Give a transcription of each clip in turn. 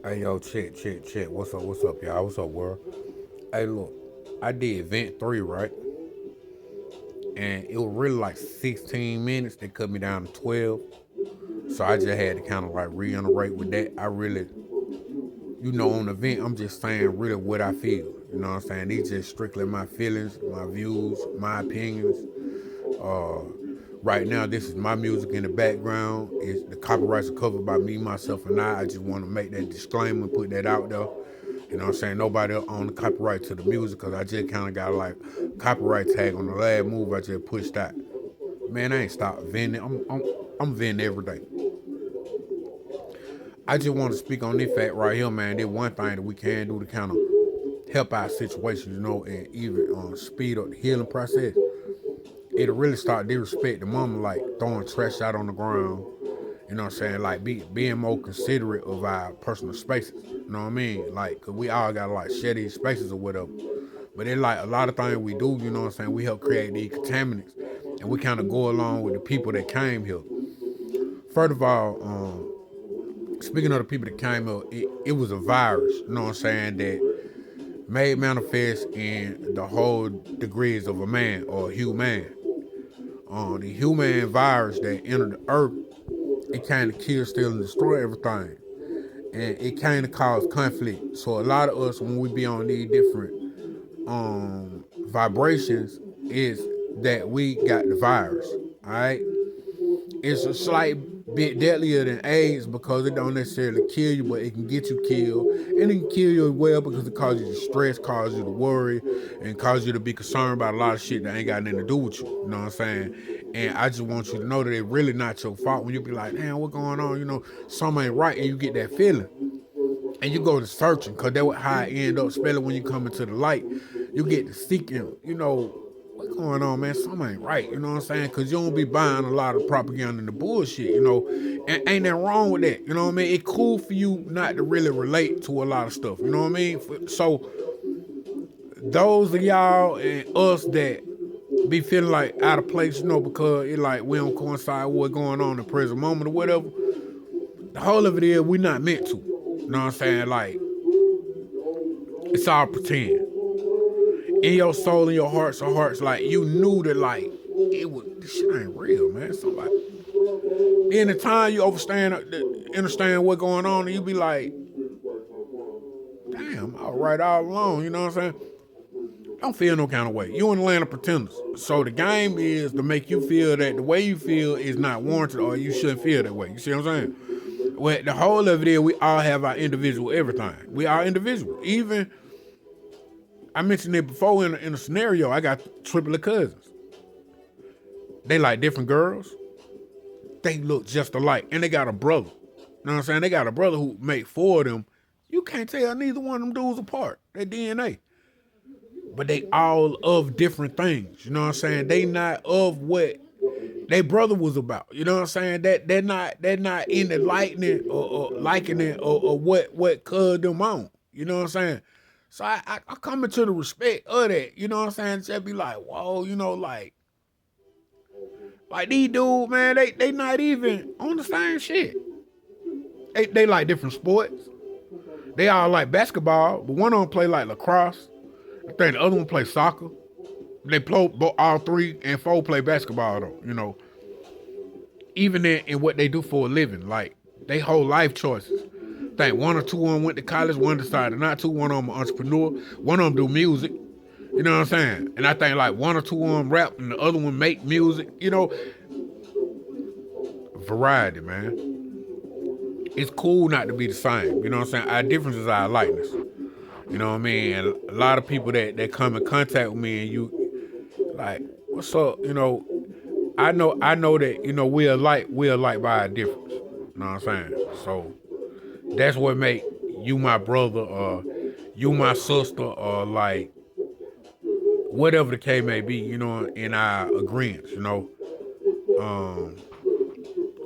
Hey yo, check. What's up, y'all? What's up, world? Hey, look, I did event 3, right? And it was really like 16 minutes. They cut me down to 12. So I just had to kind of like reiterate with that. I really, on the event, I'm just saying really what I feel. You know what I'm saying? These just strictly my feelings, my views, my opinions. Uh, right now, this is my music in the background. It's, the copyrights are covered by me, myself, and I. I just want to make that disclaimer, put that out there. You know what I'm saying? Nobody own the copyright to the music because I just kind of got like copyright tag on the last move I just pushed out. Man, I ain't stopped venting. I'm venting every day. I just want to speak on this fact right here, man. There's one thing that we can do to kind of help our situations, and even speed up the healing process. It'll really start disrespect the mama, like throwing trash out on the ground. You know what I'm saying? Like being more considerate of our personal spaces. You know what I mean? Like, cause we all got like share these spaces or whatever. But it's like a lot of things we do, you know what I'm saying? We help create these contaminants. And we kind of go along with the people that came here. First of all, speaking of the people that came here, it was a virus, you know what I'm saying, that made manifest in the whole degrees of a man or a human. The human virus that entered the earth, it kind of kills, steal, and destroy everything. And it kind of caused conflict. So a lot of us, when we be on these different vibrations, is that we got the virus. All right, it's a slight bit deadlier than AIDS because it don't necessarily kill you, but it can get you killed, and it can kill you as well because it causes you to stress, causes you to worry, and causes you to be concerned about a lot of shit that ain't got nothing to do with you. You know what I'm saying? And I just want you to know that it's really not your fault when you be like, damn, what going on? Something ain't right, and you get that feeling. And you go to searching, because that's how I end up spelling when you come into the light. You get to seeking, what's going on, man? Something ain't right, you know what I'm saying? Because you don't be buying a lot of propaganda and the bullshit, and ain't nothing wrong with that, you know what I mean? It's cool for you not to really relate to a lot of stuff, you know what I mean? So, those of y'all and us that be feeling like out of place, because it like we don't coincide with what's going on in the present moment or whatever, the whole of it is we not meant to. You know what I'm saying? Like, it's all pretend. In your soul and your hearts or hearts, like you knew that like this shit ain't real, man. Somebody. In the time you understand what's going on, and you be like, damn, all right all along, you know what I'm saying? Don't feel no kind of way. You in the land of pretenders. So the game is to make you feel that the way you feel is not warranted or you shouldn't feel that way. You see what I'm saying? Well, the whole of it is we all have our individual everything. We are individual. Even, I mentioned it before in a scenario, I got triplet cousins. They like different girls. They look just alike. And they got a brother. You know what I'm saying? They got a brother who made 4 of them. You can't tell neither one of them dudes apart. They DNA. But they all of different things. You know what I'm saying? They not of what their brother was about. You know what I'm saying? That they're not in the lightning or liking it or what cuz them on. You know what I'm saying? So I come into the respect of that. You know what I'm saying? Just be like, whoa, like these dudes, man, they not even on the same shit. They like different sports. They all like basketball, but one of them play like lacrosse. I think the other one play soccer. They play all 3 and 4 play basketball though. Even in what they do for a living, like they whole life choices. I think 1 or 2 of them went to college, one decided not to. One of them an entrepreneur. One of them do music. You know what I'm saying? And I think like 1 or 2 of them rap, and the other one make music. Variety, man. It's cool not to be the same. You know what I'm saying? Our difference is our likeness. You know what I mean? And a lot of people that come in contact with me and you like, what's up? I know that, we're alike by our difference. You know what I'm saying? So that's what make you my brother or you my sister or like whatever the case may be, in our agreements. Um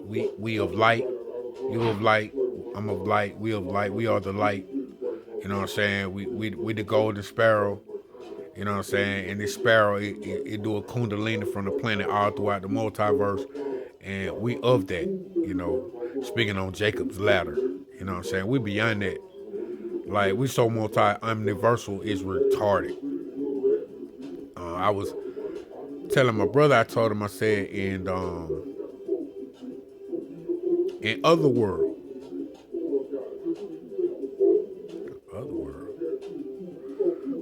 we of light, you of light, I'm of light, we of light, we are the light. You know what I'm saying? We the golden sparrow. You know what I'm saying? And this sparrow, it do a kundalini from the planet all throughout the multiverse. And we of that, speaking on Jacob's ladder. You know what I'm saying? We beyond that. Like, we so multi-omniversal is retarded. I was telling my brother, I told him, I said, in other world.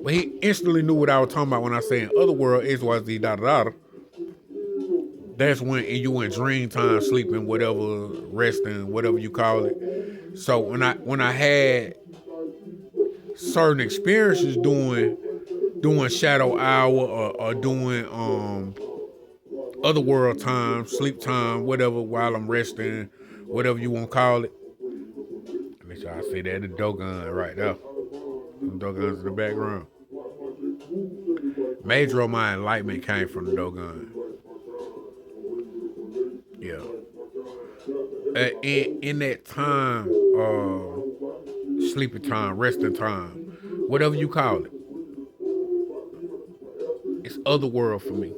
But he instantly knew what I was talking about when I say in other world is was the da da da. That's when you in dream time, sleeping, whatever, resting, whatever you call it. So when I had certain experiences doing shadow hour or doing other world time, sleep time, whatever, while I'm resting, whatever you want to call it. Make sure I say that the Dogon right there. Some Dogons in the background. Major of my enlightenment came from the Dogon. Yeah. In that time, sleeping time, resting time, whatever you call it, it's other world for me.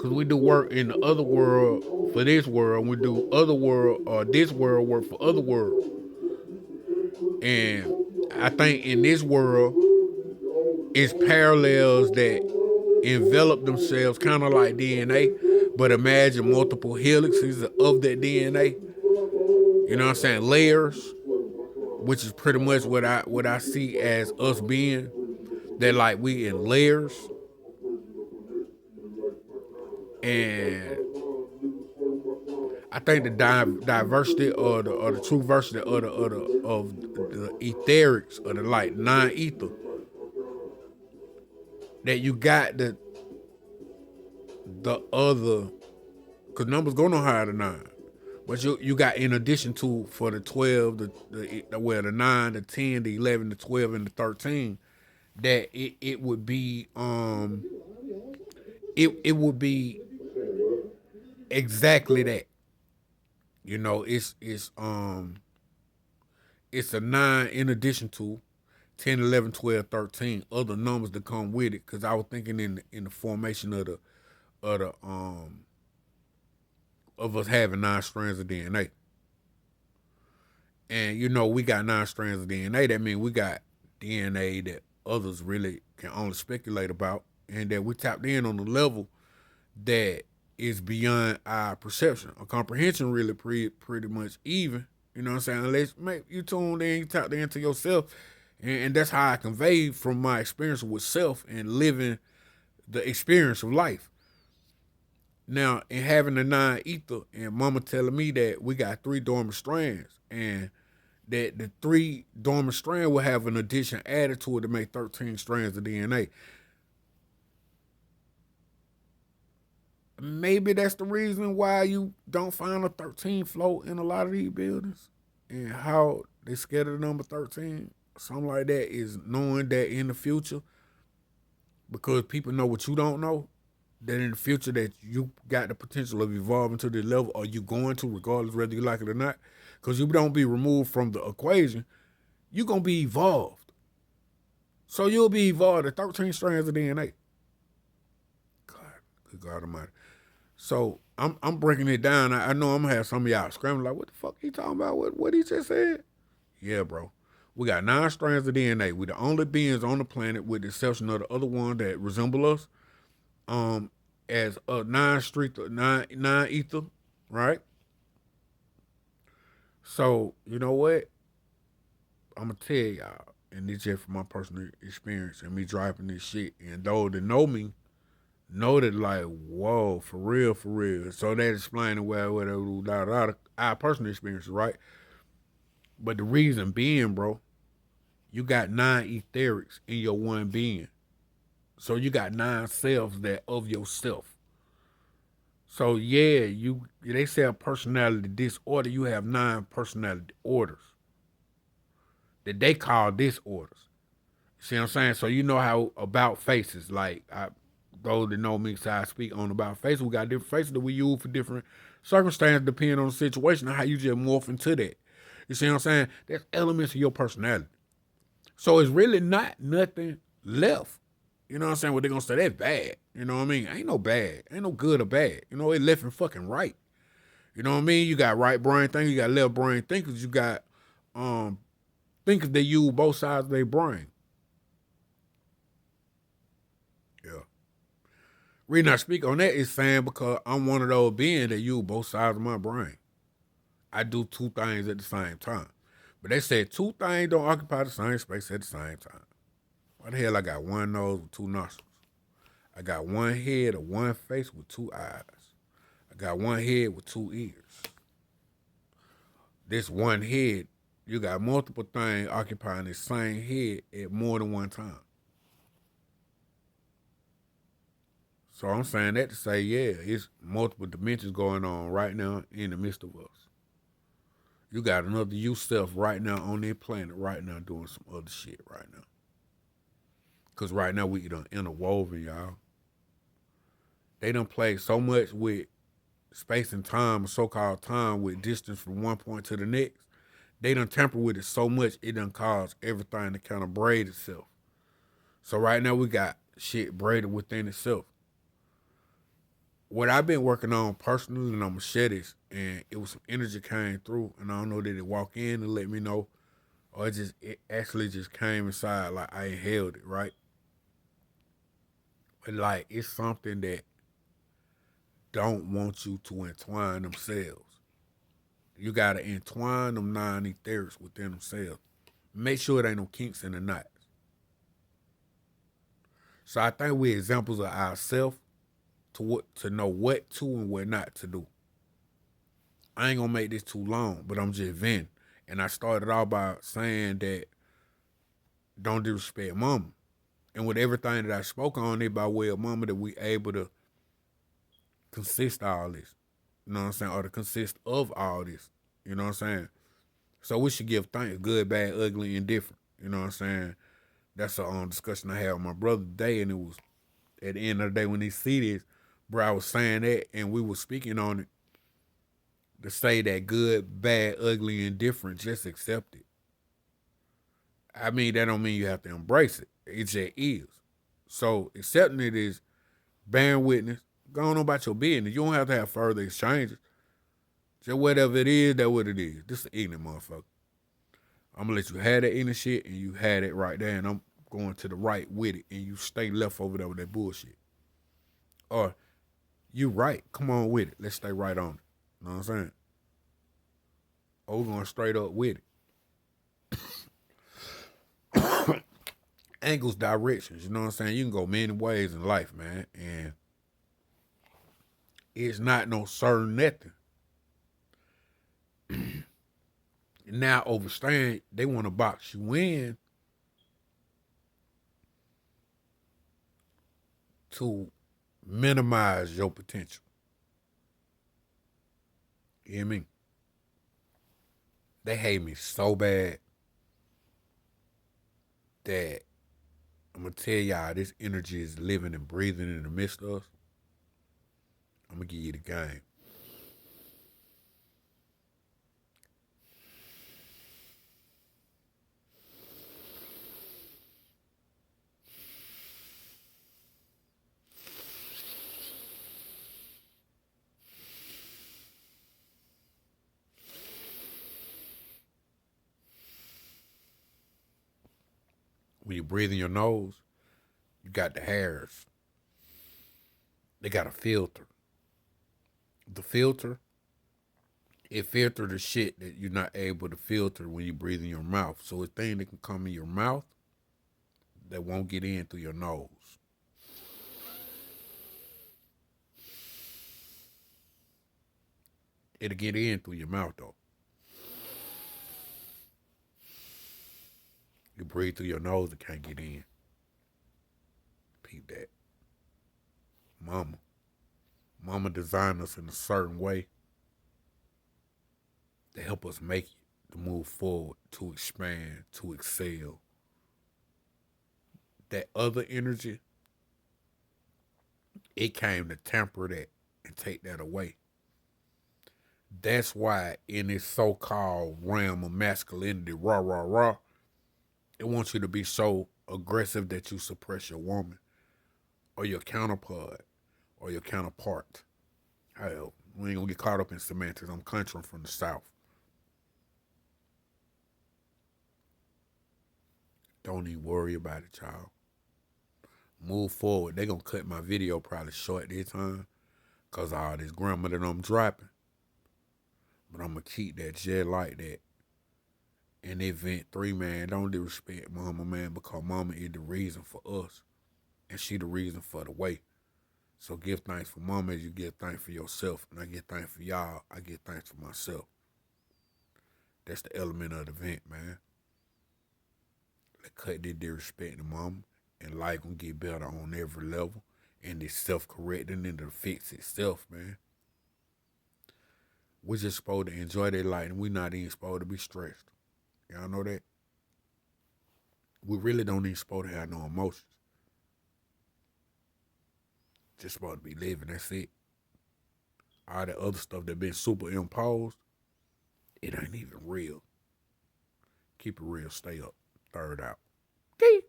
Cause we do work in the other world for this world. We do other world or this world work for other world. And I think in this world, it's parallels that envelop themselves kind of like DNA, but imagine multiple helices of that DNA. You know what I'm saying? Layers, which is pretty much what I see as us being. That like we in layers. And I think the diversity or the true versity of the etherics or the like non-ether, that you got the other, because numbers go no higher than 9, but you got in addition to for the 12, the 9, the 10, the 11, the 12, and the 13, that it would be it would be exactly that. You know, it's a 9 in addition to 10, 11, 12, 13 other numbers that come with it. Because I was thinking in the formation of the of us having 9 strands of DNA. And you know, we got 9 strands of DNA. That means we got DNA that others really can only speculate about, and that we tapped in on a level that is beyond our perception or comprehension, really pretty much even. You know what I'm saying? Unless you tuned in, you tapped into yourself, and that's how I convey from my experience with self and living the experience of life. Now, in having the 9 ether, and Mama telling me that we got 3 dormant strands, and that the 3 dormant strands will have an addition added to it to make 13 strands of DNA. Maybe that's the reason why you don't find a 13 float in a lot of these buildings, and how they scared of the number 13. Something like that is knowing that in the future, because people know what you don't know, that in the future that you got the potential of evolving to the level, or you going to, regardless whether you like it or not, because you don't be removed from the equation, you're going to be evolved. So you'll be evolved at 13 strands of DNA. God, good God Almighty. So I'm breaking it down. I know I'm gonna have some of y'all scrambling like, what the fuck he talking about? What he just said? Yeah, bro. We got 9 strands of DNA. We the only beings on the planet, with the exception of the other one that resemble us, as a 9 ether, right? So you know what? I'm gonna tell y'all, and this just from my personal experience and me driving this shit. And those that know me know that, like, whoa, for real, for real. So that explaining whatever our personal experiences, right? But the reason being, bro, you got 9 etherics in your one being. So you got 9 selves that of yourself. So yeah, they say a personality disorder, you have 9 personality orders that they call disorders. See what I'm saying? So you know how about faces, like those that know me, so I speak on about faces. We got different faces that we use for different circumstances, depending on the situation and how you just morph into that. You see what I'm saying? That's elements of your personality. So it's really not nothing left. You know what I'm saying? What they're gonna say, that's bad. You know what I mean? Ain't no bad. Ain't no good or bad. You know, it's left and fucking right. You know what I mean? You got right brain thinkers, you got left brain thinkers, you got thinkers that use both sides of their brain. Yeah. Reason I speak on that is saying because I'm one of those beings that use both sides of my brain. I do two things at the same time. But they said two things don't occupy the same space at the same time. Why the hell I got one nose with two nostrils? I got one head or one face with two eyes. I got one head with two ears. This one head, you got multiple things occupying the same head at more than one time. So I'm saying that to say, yeah, it's multiple dimensions going on right now in the midst of us. You got another you self right now on their planet right now doing some other shit right now. Because right now we done interwoven, y'all. They done played so much with space and time, so-called time, with distance from one point to the next. They done tamper with it so much, it done caused everything to kind of braid itself. So right now we got shit braided within itself. What I've been working on personally, and I'm gonna share this, and it was some energy came through, and I don't know, did it walk in and let me know, or it actually just came inside like I inhaled it, right? But like it's something that don't want you to entwine themselves. You gotta entwine them non-etherics within themselves. Make sure it ain't no kinks in the knots. So I think we're examples of ourselves to know what to and what not to do. I ain't gonna make this too long, but I'm just venting. And I started out by saying that don't disrespect mama. And with everything that I spoke on it by way of mama, that we able to consist all this. You know what I'm saying? Or to consist of all this. You know what I'm saying? So we should give thanks, good, bad, ugly, and different. You know what I'm saying? That's a discussion I had with my brother today, and it was at the end of the day when he see this, bro, I was saying that, and we were speaking on it to say that good, bad, ugly, and different, just accept it. I mean, that don't mean you have to embrace it. It just is. So accepting it is bearing witness, going on about your business. You don't have to have further exchanges. Just whatever it is, that's what it is. This is an ignorant motherfucker. I'm gonna let you have that inner shit, and you had it right there, and I'm going to the right with it, and you stay left over there with that bullshit. Or you right, come on with it. Let's stay right on it. You know what I'm saying? Or we're going straight up with it. Angles, directions, you know what I'm saying? You can go many ways in life, man. And it's not no certain nothing. Now overstand, they want to box you in to minimize your potential. You hear me? They hate me so bad that I'm gonna tell y'all this energy is living and breathing in the midst of us. I'm gonna give you the game. When you breathe in your nose, you got the hairs. They got a filter. The filter, it filters the shit that you're not able to filter when you breathe in your mouth. So a thing that can come in your mouth that won't get in through your nose. It'll get in through your mouth though. You breathe through your nose, it can't get in. Peep that. Mama. Mama designed us in a certain way to help us make it, to move forward, to expand, to excel. That other energy, it came to temper that and take that away. That's why in this so-called realm of masculinity, rah, rah, rah, it wants you to be so aggressive that you suppress your woman or your counterpart or your counterpart. Hell, We ain't gonna get caught up in semantics. I'm country from the South. Don't even worry about it, y'all. Move forward. They gonna cut my video probably short this time because all this grammar that I'm dropping. But I'm gonna keep that just like that. In event 3, man, don't disrespect mama, man, because mama is the reason for us. And she the reason for the way. So give thanks for mama as you give thanks for yourself. And I give thanks for y'all. I give thanks for myself. That's the element of the event, man. Let's cut this disrespect to mama. And life gonna get better on every level. And it's self-correcting and to fix itself, man. We're just supposed to enjoy that life and we're not even supposed to be stressed. Y'all know that? We really don't even supposed to have no emotions. Just supposed to be living, that's it. All the other stuff that been superimposed, it ain't even real. Keep it real, stay up. Third out. Okay.